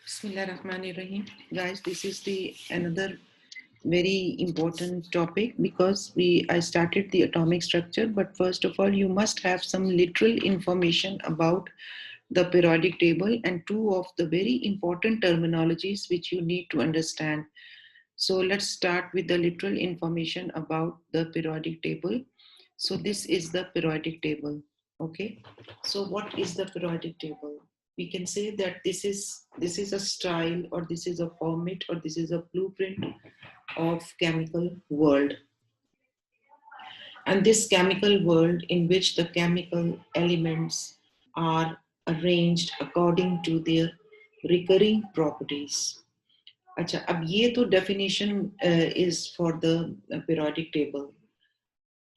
Bismillahirrahmanirrahim. Guys, this is the another very important topic because I started the atomic structure, but first of all, you must have some literal information about the periodic table and two of the very important terminologies which you need to understand. So let's start with the literal information about the periodic table. So this is the periodic table. Okay. So what is the periodic table? We can say that this is a style, or this is a format, or this is a blueprint of chemical world. And this chemical world in which the chemical elements are arranged according to their recurring properties. अच्छा, अब ये तो definition is for the periodic table.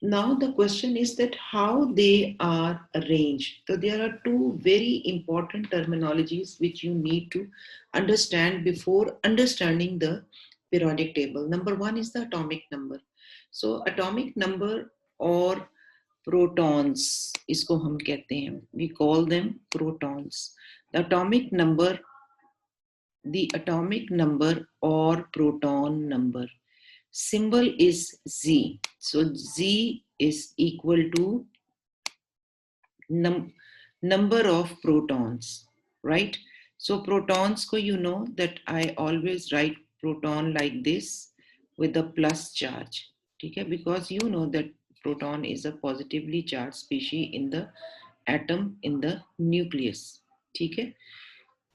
Now the question is that how they are arranged. So there are two very important terminologies which you need to understand before understanding the periodic table. Number one is the atomic number. So atomic number or protons, इसको हम कहते हैं, we call them protons. The atomic number or proton number symbol is Z. So Z is equal to number of protons, right? So protons ko you know that I always write proton like this with a plus charge, okay? Because you know that proton is a positively charged species in the atom in the nucleus, okay?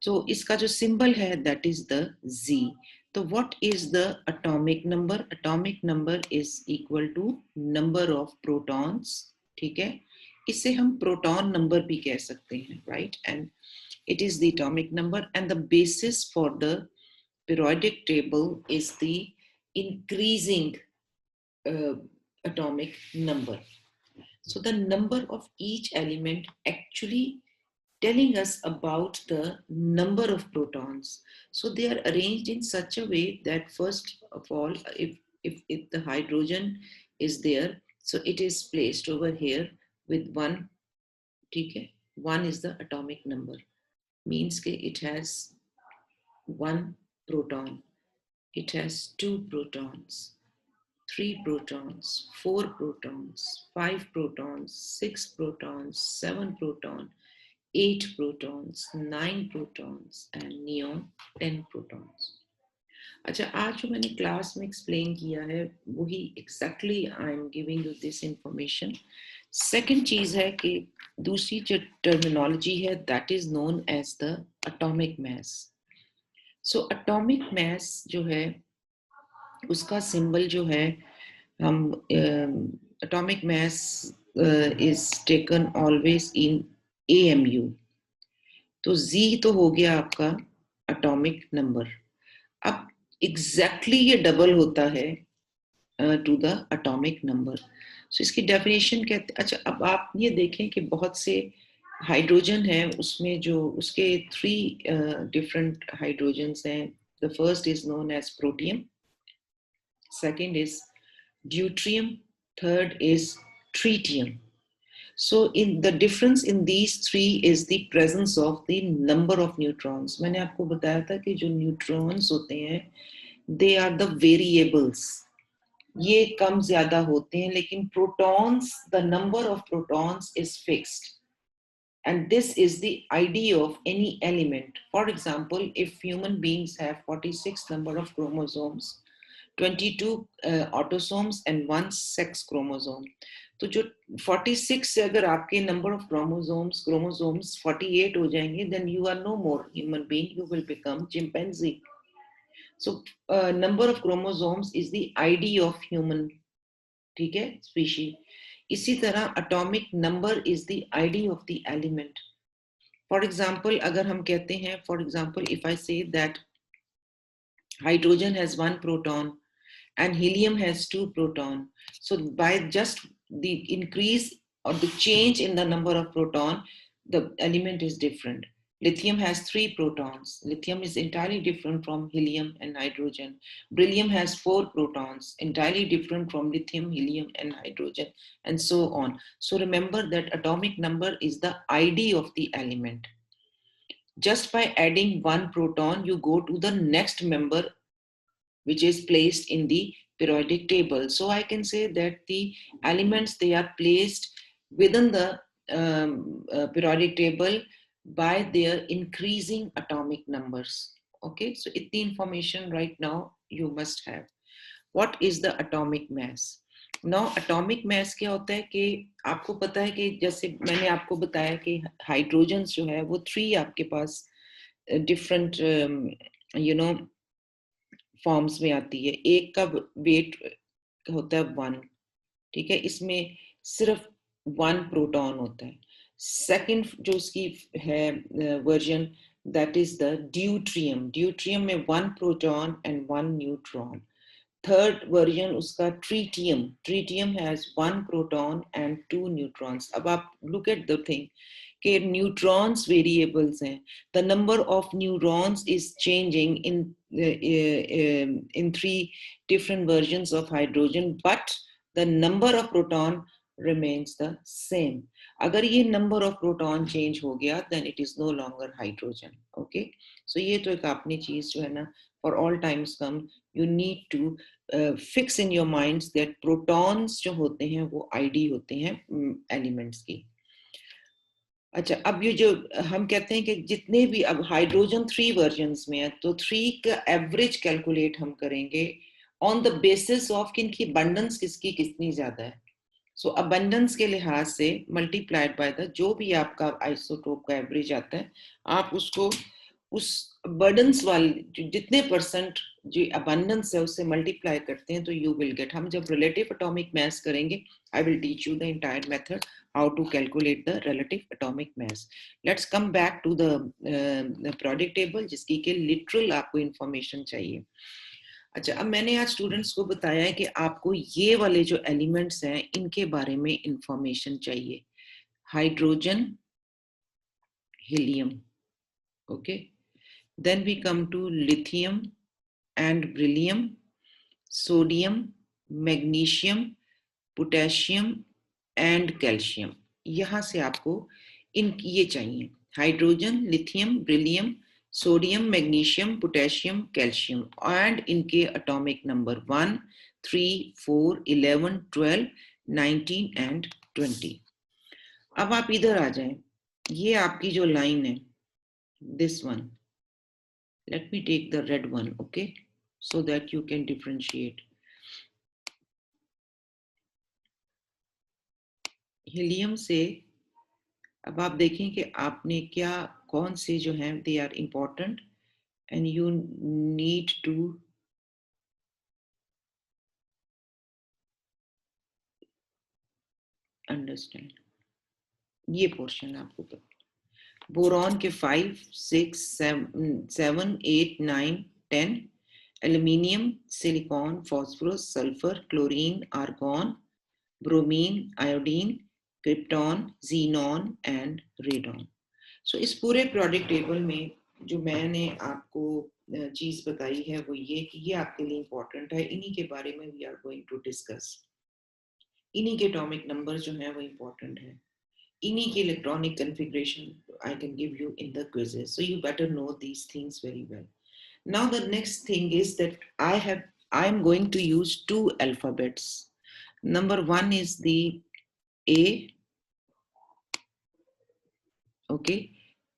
So इसका जो symbol है that is the Z. So what is the atomic number? Atomic number is equal to number of protons, ठीक है? इसे हम proton number भी कह सकते हैं, right? And it is the atomic number, and the basis for the periodic table is the increasing atomic number. So the number of each element actually telling us about the number of protons. So they are arranged in such a way that first of all, if the hydrogen is there, so it is placed over here with one, okay? One is the atomic number, means that it has one proton, it has two protons, three protons, four protons, five protons, six protons, seven protons, 8 protons, 9 protons, and neon 10 protons. अच्छा, आज जो मैंने class में explain किया है वही exactly I am giving you this information. Second चीज है कि दूसरी जो टर्मिनोलॉजी है that is known as the atomic mass. So atomic mass जो है उसका सिंबल जो है हम atomic mass is taken always in AMU. तो Z तो हो गया आपका एटॉमिक नंबर. अब एग्जैक्टली ये डबल होता है to the atomic number. So इसकी डेफिनेशन कहते. अच्छा, अब आप ये देखें कि बहुत से हाइड्रोजन है उसमें जो उसके 3 डिफरेंट हाइड्रोजन्स हैं. The first is known as protium, second is deuterium, third is tritium. So in the difference in these three is the presence of the number of neutrons. मैंने आपको बताया था कि जो neutrons होते हैं they are the variables. ये कम ज्यादा होते हैं, लेकिन protons, the number of protons is fixed. And this is the idea of any element. For example, if human beings have 46 number of chromosomes, 22 autosomes and 1 sex chromosome. तो जो 46 से अगर आपके नंबर ऑफ क्रोमोसोम्स 48 हो जाएंगे, then you are no more human being, you will become chimpanzee. So number of chromosomes is the ID of human, ठीक है, species. इसी तरह atomic number is the ID of the element. For example, अगर हम कहते हैं, for example, if I say that hydrogen has 1 proton and helium has 2 proton. So by just the increase or the change in the number of proton, the element is different. Lithium has 3 protons. Lithium is entirely different from helium and hydrogen. Beryllium has 4 protons, entirely different from lithium, helium, and hydrogen, and so on. So remember that atomic number is the ID of the element. just by adding one proton, you go to the next member which is placed in the periodic table. So I can say that the elements, they are placed within the periodic table by their increasing atomic numbers. Okay, so itni information right now you must have. What is the atomic mass? Now atomic mass क्या होता है कि आपको पता है कि जैसे मैंने आपको बताया कि हाइड्रोजन जो है वो 3 आपके पास डिफरेंट यू नो फॉर्म्स में आती है. एक का वेट होता है 1, ठीक है, इसमें सिर्फ 1 प्रोटॉन होता है. सेकंड जो उसकी है version, that is the deuterium. Deuterium में 1 proton and 1 neutron. Third version उसका tritium. Tritium has 1 proton and 2 neutrons. अब आप लुक एट द थिंग कि न्यूट्रॉन्स वेरिएबल्स हैं. The number of neurons is changing in 3 different versions of hydrogen, but the number of proton remains the same. अगर ये number of proton change हो गया, then it is no longer hydrogen. Okay, so ये तो एक आपने चीज जो है ना, for all times come you need to fix in your minds that protons जो होते हैं वो id होते हैं elements की. अच्छा, अब ये जो हम कहते हैं कि जितने भी अब हाइड्रोजन 3 वर्जन्स में है, तो 3 का एवरेज कैलकुलेट हम करेंगे ऑन द बेसिस ऑफ कि इनकी अबंडेंस किसकी कितनी ज्यादा है. सो अबंडेंस के लिहाज से मल्टीप्लाइड बाय द जो भी आपका आइसोटोप का एवरेज आता है, आप उसको उस बर्डन्स वाले जितने परसेंट जो अबंडेंस है उससे मल्टीप्लाई करते हैं तो यू विल गेट. हम जब रिलेटिव एटॉमिक मास करेंगे, I will teach you the entire method how to calculate the relative atomic mass. Let's come back to the periodic table जिसकी के literal आपको information चाहिए. अच्छा, अब मैंने आज स्टूडेंट्स को बताया है कि आपको ये वाले जो एलिमेंट्स हैं इनके बारे में इंफॉर्मेशन चाहिए. Hydrogen, helium, okay, then we come to lithium and beryllium, sodium, magnesium, potassium and calcium. यहां से आपको इन ये चाहिए. Hydrogen, lithium, beryllium, sodium, magnesium, potassium, calcium and इनके एटॉमिक नंबर 1, 3, 4, 11, 12, 19 एंड 20. अब आप इधर आ जाएं. ये आपकी जो लाइन है, this one, let me take the red one, okay, so that you can differentiate. हीलियम से अब आप देखें कि आपने क्या कौन से जो हैं they are important and you need to understand. ये पोर्शन आपको पता. बोरॉन के 5, 6, 7, 8, 9, 10. Aluminium, silicon, phosphorus, sulphur, chlorine, argon, bromine, iodine, krypton, xenon and radon. So इस पूरे प्रोडक्ट टेबल में जो मैंने आपको चीज बताई है वो ये कि ये आपके लिए इंपॉर्टेंट है. इन्हीं के बारे में we are going to discuss. इन्हीं के एटॉमिक नंबर जो है वो इंपॉर्टेंट है. इन्हीं की electronic configuration I can give you in the quizzes, so you better know these things very well. Now the next thing is that I am going to use 2 alphabets. Number 1 is the A, okay,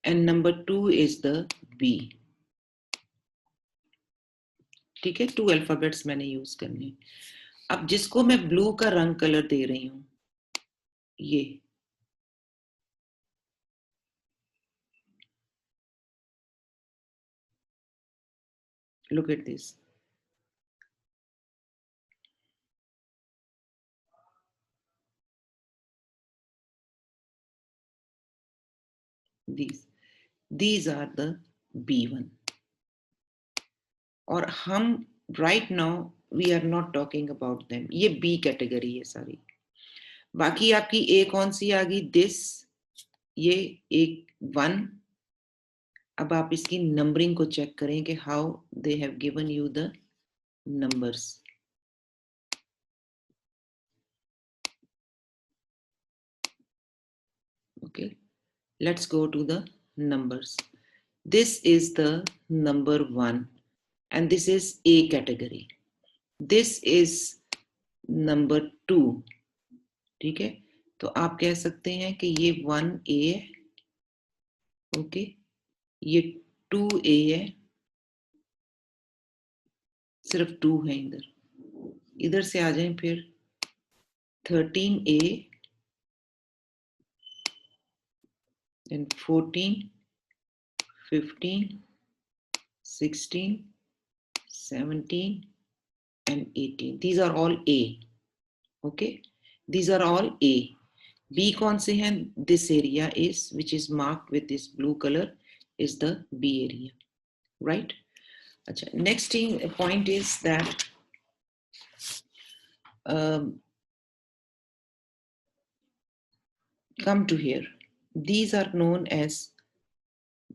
and number 2 is the B. ठीक है, 2 alphabets मैंने use करने. अब जिसको मैं blue का रंग colour दे रही हूं, ये look at this. These are the B1. और हम right now we are not talking about them. ये B कैटेगरी है सारी. बाकी आपकी A कौन सी आ गई? This, ये एक 1. अब आप इसकी नंबरिंग को चेक करें कि how they have given you the numbers. Okay, let's go to the numbers. This is the number 1 and this is A category. This is number 2. ठीक है, तो आप कह सकते हैं कि ये 1A है, ओके, ये 2A है, सिर्फ 2 है इधर, इधर से आ जाएं फिर 13A and 14, 15, 16, 17 and 18. These are all A. Okay, these are all A. B कौन से हैं? This area is, which is marked with this blue color, is the B area, right? अच्छा, next thing, point is that come to here. These are known as,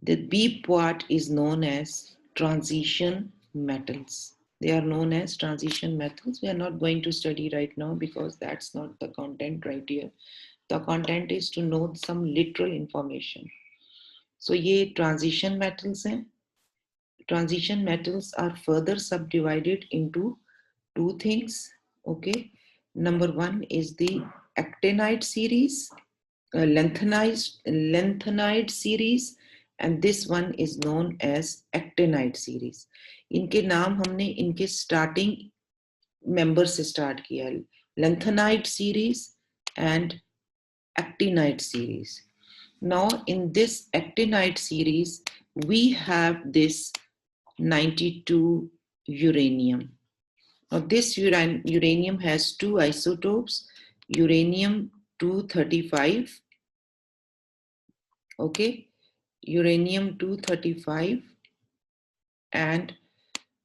the B part is known as transition metals. They are known as transition metals. We are not going to study right now because that's not the content right here. The content is to know some literal information. So ये transition metals हैं. Transition metals are further subdivided into 2 things. Okay, number 1 is the actinide series, lanthanide series, and this one is known as actinide series. इनके नाम हमने इनके starting members से start किया, lanthanide series and actinide series. Now in this actinide series, we have this 92 uranium. Now this uranium has 2 isotopes, uranium-235, okay, uranium-235 and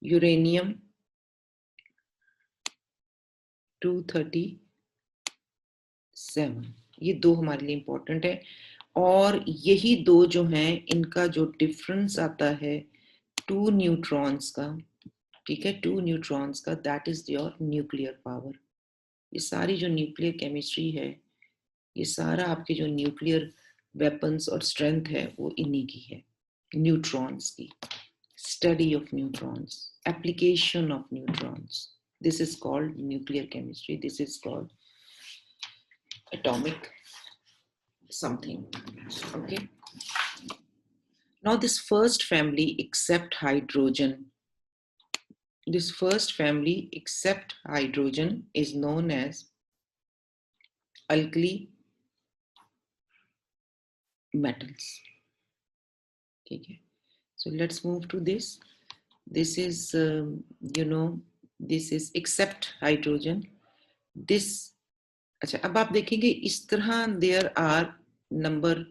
uranium-237. ये 2 हमारे लिए important है, और यही 2 जो हैं, इनका जो difference आता है 2 न्यूट्रॉन्स का, ठीक है, 2 न्यूट्रॉन्स का, that is your nuclear power. ये सारी जो न्यूक्लियर केमिस्ट्री है, ये सारा आपके जो न्यूक्लियर वेपन्स और स्ट्रेंथ है, वो इन्हीं की है, न्यूट्रॉन्स की. Study of neutrons, application of neutrons, this is called nuclear chemistry, this is called atomic something. Okay, now this first family except hydrogen, this first family except hydrogen is known as alkali metals. Okay, so let's move to this. This is this is except hydrogen. This, अच्छा, अब आप देखेंगे इस तरह there are number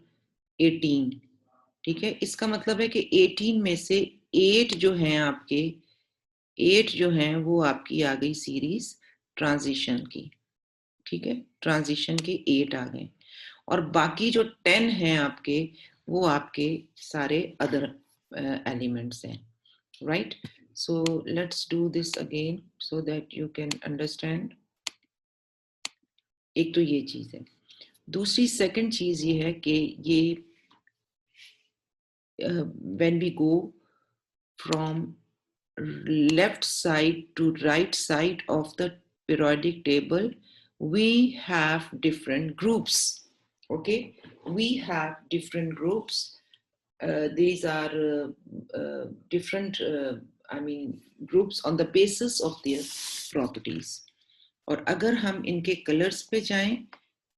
18, ठीक है, इसका मतलब है कि 18 में से 8 जो हैं आपके, 8 जो हैं वो आपकी आ गई सीरीज ट्रांजिशन की, ठीक है, ट्रांजिशन के 8 आ गए, और बाकी जो 10 हैं आपके, वो आपके सारे अदर एलिमेंट्स हैं, right? So let's do this again so that you can understand. एक तो ये चीज है, दूसरी सेकंड चीज ये है कि ये when we go from left side to right side of the periodic table, we have different groups. Okay, we have different groups. These are different I mean groups on the basis of their properties. और अगर हम इनके colours पे जाएं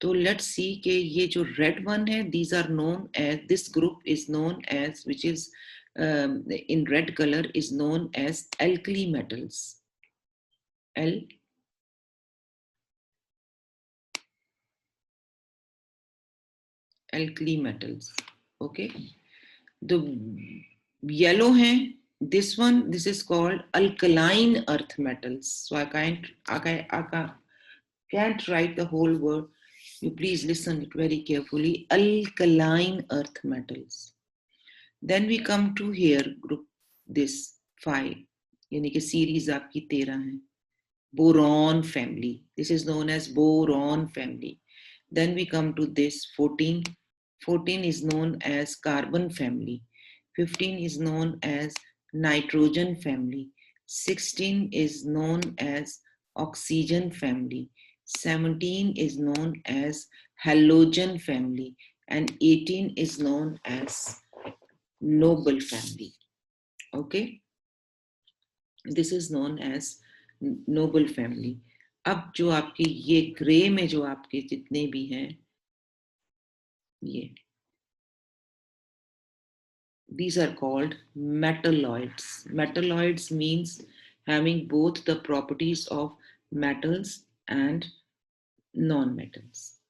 तो let's see कि ये जो रेड वन है, these are known as, this group is known as, which is in red color, is known as alkali metals. Alkali metals. Okay, the yellow hai, this one, this is called alkaline earth metals. So I can't write the whole word. You please listen it very carefully. Alkaline earth metals. Then we come to here group this 5, यानी कि series आपकी 13 है. Boron family. This is known as boron family. Then we come to this 14. 14 is known as carbon family. 15 is known as nitrogen family. 16 is known as oxygen family. 17 is known as halogen family. And 18 is known as noble family. Okay, this is known as noble family. अब जो आपके ये grey में जो आपके जितने भी हैं ये, these are called metalloids. Metalloids means having both the properties of metals and non-metals.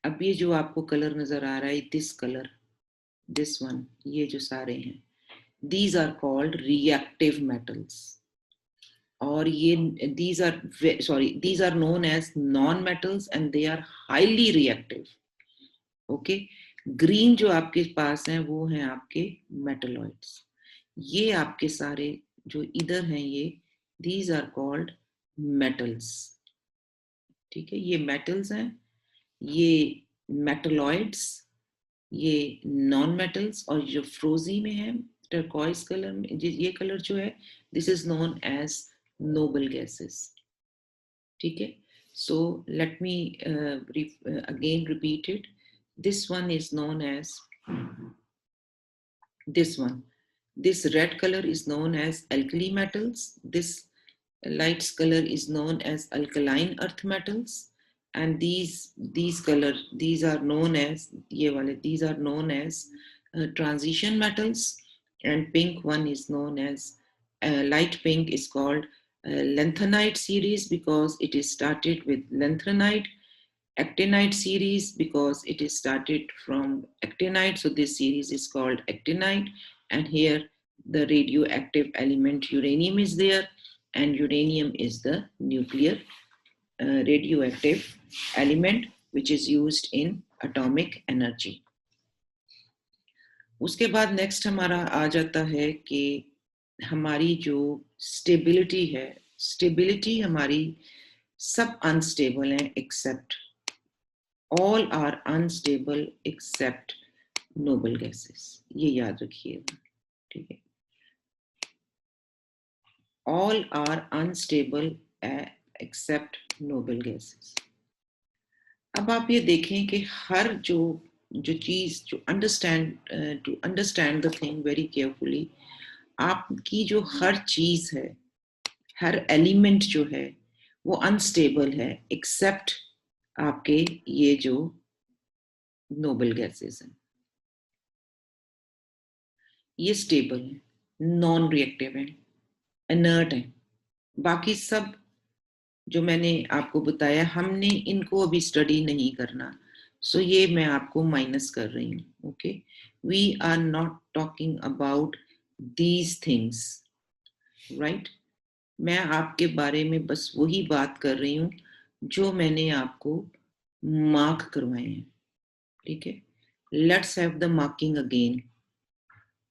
अब ये जो आपको कलर नजर आ रहा है, this color, this one, ये जो सारे हैं, these are called reactive metals. और ये these are known as non-metals and they are highly reactive. Okay, green जो आपके पास हैं वो हैं आपके मेटलॉइड्स. ये आपके सारे जो इधर हैं ये, these are called metals. ठीक है, ये metals हैं, ये मेटलॉइड्स, ये नॉन मेटल्स, और जो फ्रोजी में है टर्कोइज कलर में, ये कलर जो है, this is known as noble gases. ठीक है, so let me again repeat it. This one is known as this one. This red color is known as alkali metals. This light color is known as alkaline earth metals. And these color, these are known as these are known as transition metals. And pink one is known as light pink is called lanthanide series because it is started with lanthanide. Actinide series because it is started from actinide, so this series is called actinide. And here the radioactive element uranium is there, and uranium is the nuclear radioactive element which is used in atomic energy. उसके बाद next हमारा आ जाता है कि हमारी जो stability है, stability हमारी सब अनस्टेबल हैं except, all are unstable except noble gases. ये याद रखिएगा, ठीक है. All are unstable except noble gases. अब आप ये देखें कि हर जो चीज जो to understand the thing very carefully, आपकी जो हर चीज है, हर एलिमेंट जो है वो अनस्टेबल है एक्सेप्ट आपके ये जो नोबल गैसेस हैं. ये स्टेबल है, नॉन रिएक्टिव है, इनर्ट है. बाकी सब जो मैंने आपको बताया, हमने इनको अभी स्टडी नहीं करना, सो ये मैं आपको माइनस कर रही हूँ. Okay, we are not talking about these things, right. मैं आपके बारे में बस वही बात कर रही हूँ जो मैंने आपको मार्क करवाए हैं. ठीक है, let's have the marking again.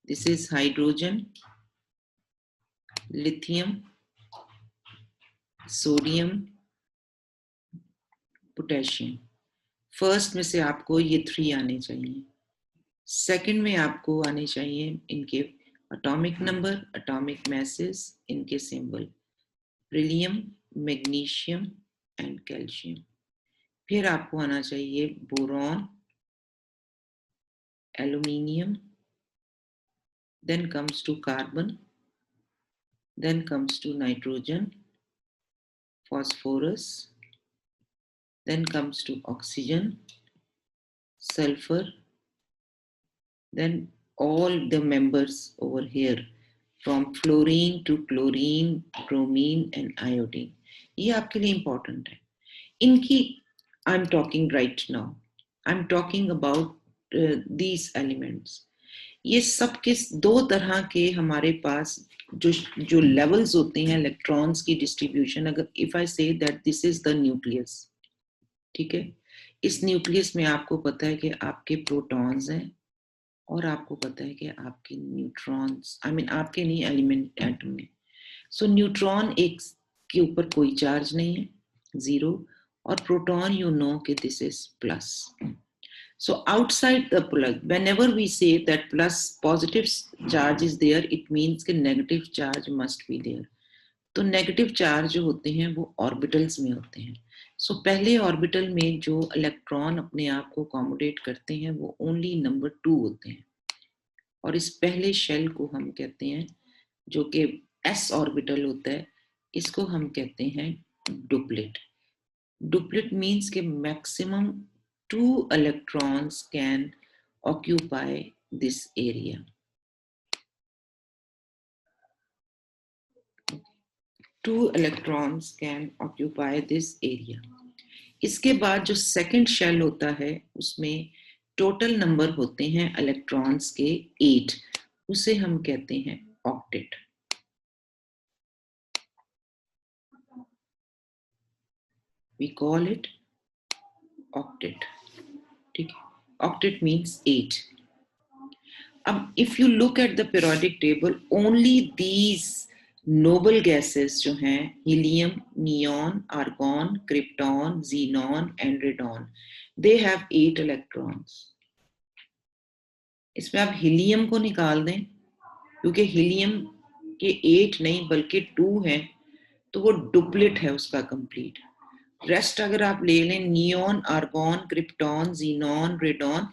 This is hydrogen, lithium, sodium, potassium. First में से आपको ये 3 आने चाहिए. सेकंड में आपको आने चाहिए इनके एटॉमिक नंबर, एटॉमिक मैसेस, इनके symbol, beryllium, magnesium and calcium. फिर आपको आना चाहिए boron, aluminium, then comes to carbon, then comes to nitrogen, phosphorus, then comes to oxygen, sulfur, then all the members over here from fluorine to chlorine, bromine and iodine. ये आपके लिए important है. इनकी I'm talking right now. I'm talking about these elements. ये सब के 2 तरह के हमारे पास जो लेवल्स होते हैं इलेक्ट्रॉन्स की डिस्ट्रीब्यूशन. अगर if I say that this is the nucleus, ठीक है, इस न्यूक्लियस में आपको पता है कि आपके प्रोटॉन्स हैं और आपको पता है कि आपके न्यूट्रॉन्स, आई मीन आपके नहीं, एलिमेंट एटम में. सो न्यूट्रॉन एक के ऊपर कोई चार्ज नहीं है, 0, और प्रोटॉन यू नो कि this is plus. So outside the plus, whenever we say that plus positive charge is there, it means कि negative charge must be there. तो नेगेटिव चार्ज जो होते हैं वो ऑर्बिटल्स में होते हैं. सो पहले ऑर्बिटल में जो इलेक्ट्रॉन अपने आप को अकोमोडेट करते हैं वो ओनली नंबर 2 होते हैं, और इस पहले शेल को हम कहते हैं, जो कि एस ऑर्बिटल होता है, इसको हम कहते हैं डुप्लेट. डुप्लेट मीन्स के maximum 2 electrons can occupy this area. 2 electrons can occupy this area. इसके बाद जो सेकंड शेल होता है उसमें टोटल नंबर होते हैं इलेक्ट्रॉन्स के 8, उसे हम कहते हैं octet. We call it octet. ठीक है, octet means 8. अब if you look at the periodic table, only these noble gases जो हैं helium, neon, argon, krypton, xenon and radon, they have 8 electrons. इसमें आप हीलियम को निकाल दें, क्योंकि हीलियम के 8 नहीं बल्कि 2 हैं, तो वो डुप्लेट है उसका कंप्लीट. रेस्ट अगर आप ले लें neon, argon, krypton, xenon, radon,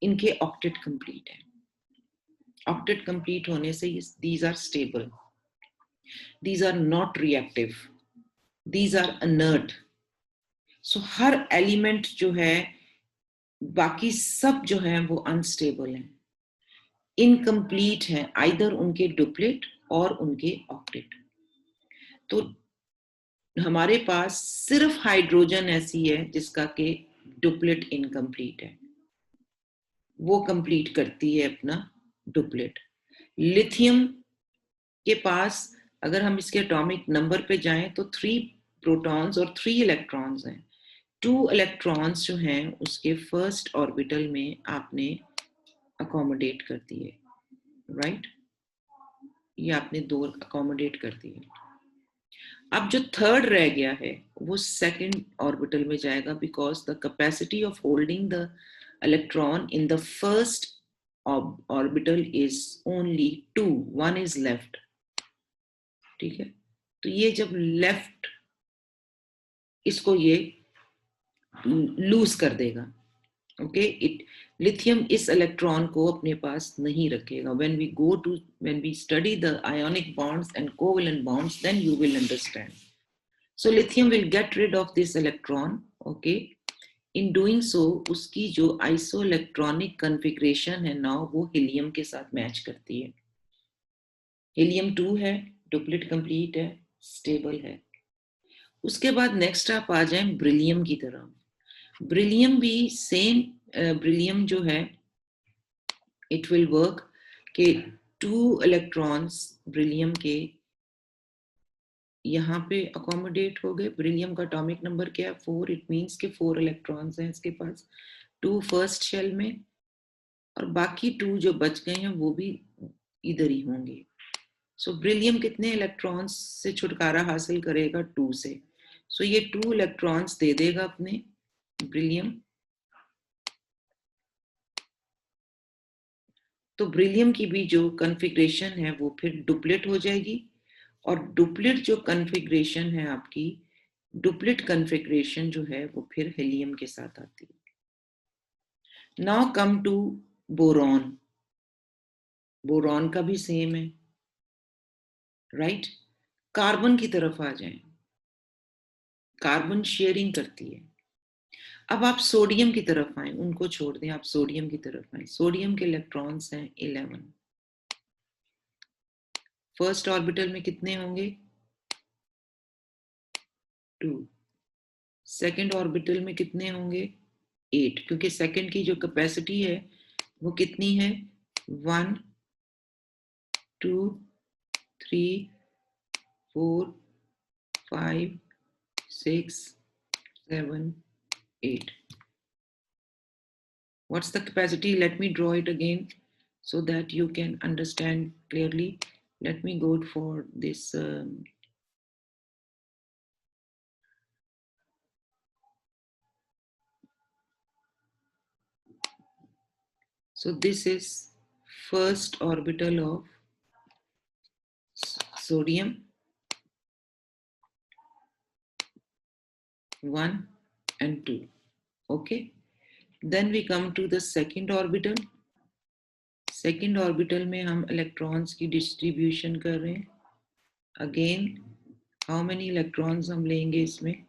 इनके ऑक्टेट कंप्लीट है. ऑक्टेट कंप्लीट होने से these are stable, these are not reactive, these are inert. So her element जो है, बाकी सब जो है वो अनस्टेबल है, इनकम्प्लीट है, आइदर उनके डुप्लेट और उनके ऑक्टेट. तो हमारे पास सिर्फ हाइड्रोजन ऐसी है जिसका के डुप्लेट इनकम्प्लीट है, वो कंप्लीट करती है अपना डुप्लेट. लिथियम के पास अगर हम इसके एटॉमिक नंबर पे जाएं तो 3 प्रोटॉन्स और 3 इलेक्ट्रॉन्स हैं. 2 इलेक्ट्रॉन्स जो हैं उसके फर्स्ट ऑर्बिटल में आपने अकोमोडेट कर दिए, राइट, ये आपने 2 अकोमोडेट कर दिए. अब जो थर्ड रह गया है वो सेकंड ऑर्बिटल में जाएगा, because the capacity of holding the electron in the first orbital is only 2, 1 is left. ठीक है, तो ये जब लेफ्ट, इसको ये लूज कर देगा. ओके, इट लिथियम इस इलेक्ट्रॉन को अपने पास नहीं रखेगा. when we study the ionic bonds and covalent bonds, then you will understand. So lithium will get rid of this electron. Okay, in doing so उसकी जो isoelectronic configuration है now वो helium के साथ मैच करती है. हीलियम 2 है, duplet complete है, स्टेबल है. उसके बाद नेक्स्ट आप आ जाएं ब्रिलियम की तरफ. ब्रिलियम भी सेम, ब्रिलियम जो है इट विल वर्क के 2 इलेक्ट्रॉन्स ब्रिलियम के यहाँ पे अकोमोडेट हो गए. ब्रिलियम का एटॉमिक नंबर क्या है? 4. इट मींस के 4 इलेक्ट्रॉन्स हैं इसके पास, 2 फर्स्ट शेल में, और बाकी 2 जो बच गए हैं वो भी इधर ही होंगे. सो ब्रिलियम कितने इलेक्ट्रॉन्स से छुटकारा हासिल करेगा? 2 से. सो ये 2 इलेक्ट्रॉन्स दे देगा अपने ब्रिलियम. तो ब्रिलियम की भी जो कॉन्फ़िगरेशन है वो फिर डुप्लेट हो जाएगी, और डुप्लेट जो कॉन्फ़िगरेशन है आपकी, डुप्लेट कॉन्फ़िगरेशन जो है वो फिर हीलियम के साथ आती है. Now come to boron. Boron का भी सेम है, राइट. कार्बन की तरफ आ जाएं. कार्बन शेयरिंग करती है. अब आप सोडियम की तरफ आए, उनको छोड़ दें, आप सोडियम की तरफ आए. सोडियम के इलेक्ट्रॉन्स हैं 11. फर्स्ट ऑर्बिटल में कितने होंगे? 2. सेकेंड ऑर्बिटल में कितने होंगे? 8, क्योंकि सेकेंड की जो कैपेसिटी है वो कितनी है? 1 2 3 4 5 6 7 8. What's the capacity? Let me draw it again so that you can understand clearly. Let me go for this So this is first orbital of sodium, 1 and 2. Okay. Then we come to the second orbital. Second orbital में हम electrons की distribution कर रहे हैं. Again how many electrons हम लेंगे इसमें?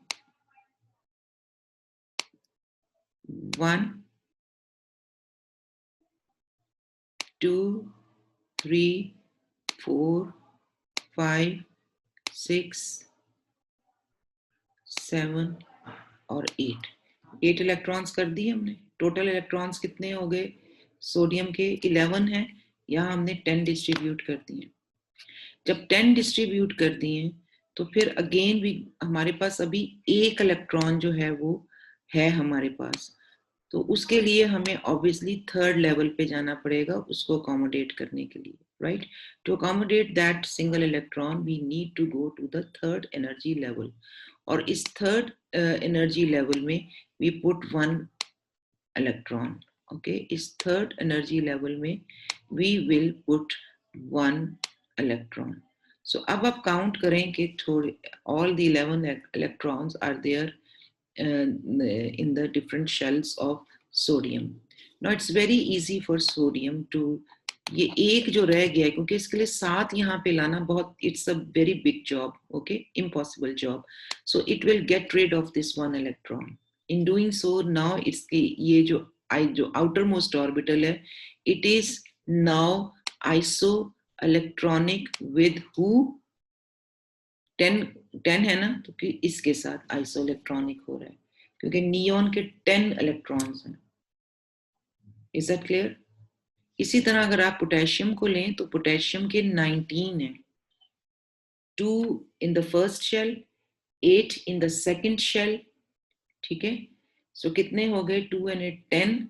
1 2 3 4 5 6 7 और 8 इलेक्ट्रॉन्स कर दिए हमने. टोटल इलेक्ट्रॉन्स कितने हो गए? सोडियम के 11 हैं, यहाँ हमने 10 डिस्ट्रीब्यूट कर दिए. जब 10 डिस्ट्रीब्यूट कर दिए तो फिर अगेन भी हमारे पास अभी एक इलेक्ट्रॉन जो है वो है हमारे पास. तो उसके लिए हमें ऑब्वियसली थर्ड लेवल पे जाना पड़ेगा उसको अकोमोडेट करने के लिए, right? To accommodate that single electron we need to go to the third energy level. और इस थर्ड एनर्जी लेवल में वी पुट 1 इलेक्ट्रॉन. ओके, इस थर्ड एनर्जी लेवल में we will put 1 electron. So अब आप काउंट करें कि थोड़े all the 11 electrons are there in the different shells of sodium. Now it's very easy for sodium to, ये एक जो रह गया है क्योंकि इसके लिए 7 यहाँ पे लाना बहुत, it's a very big job, okay, impossible job. So it will get rid of this 1 electron. In doing so, now इसकी ये जो outermost orbital है, it is now isoelectronic with who? 10 है ना, तो कि इसके साथ आइसोइलेक्ट्रॉनिक हो रहा है क्योंकि नियॉन के 10 इलेक्ट्रॉन्स हैं. Is that clear? इसी तरह अगर आप पोटेशियम को लें तो पोटेशियम के 19 है. 2 in the first shell, 8 in the second shell. ठीक है, सो कितने हो गए? 2 and 8 10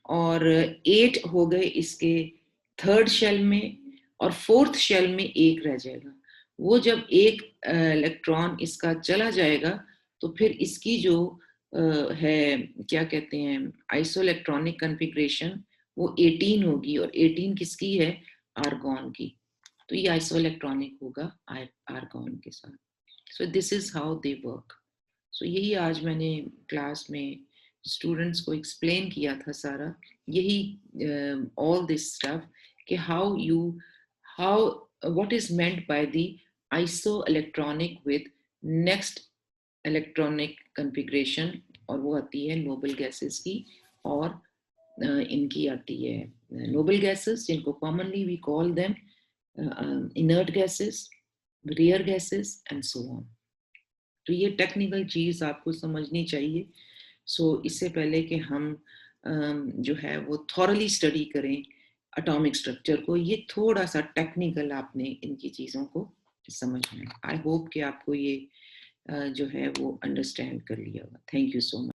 और 8 हो गए इसके थर्ड शेल में और फोर्थ शेल में एक रह जाएगा. वो जब एक इलेक्ट्रॉन इसका चला जाएगा तो फिर इसकी जो है क्या कहते हैं आइसोइलेक्ट्रॉनिक कॉन्फ़िगरेशन वो 18 होगी और 18 किसकी है? आर्गॉन की. तो ये आइसोइलेक्ट्रॉनिक होगा आर्गॉन के साथ. So this is how they work. So यही आज मैंने क्लास में स्टूडेंट्स को एक्सप्लेन किया था सारा. यही ऑल दिस स्टफ कि how what is meant by the isoelectronic with next electronic configuration. और वो आती है नोबल गैसेस की और इनकी आती है नोबल गैसेस जिनको commonly we call them inert gases, rare gases and so on. तो ये टेक्निकल चीज आपको समझनी चाहिए. सो इससे पहले कि हम जो है वो थॉरली स्टडी करें एटॉमिक स्ट्रक्चर को, ये थोड़ा सा टेक्निकल आपने इनकी चीज़ों को समझना है. आई होप कि आपको ये जो है वो अंडरस्टैंड कर लिया होगा. Thank you so much.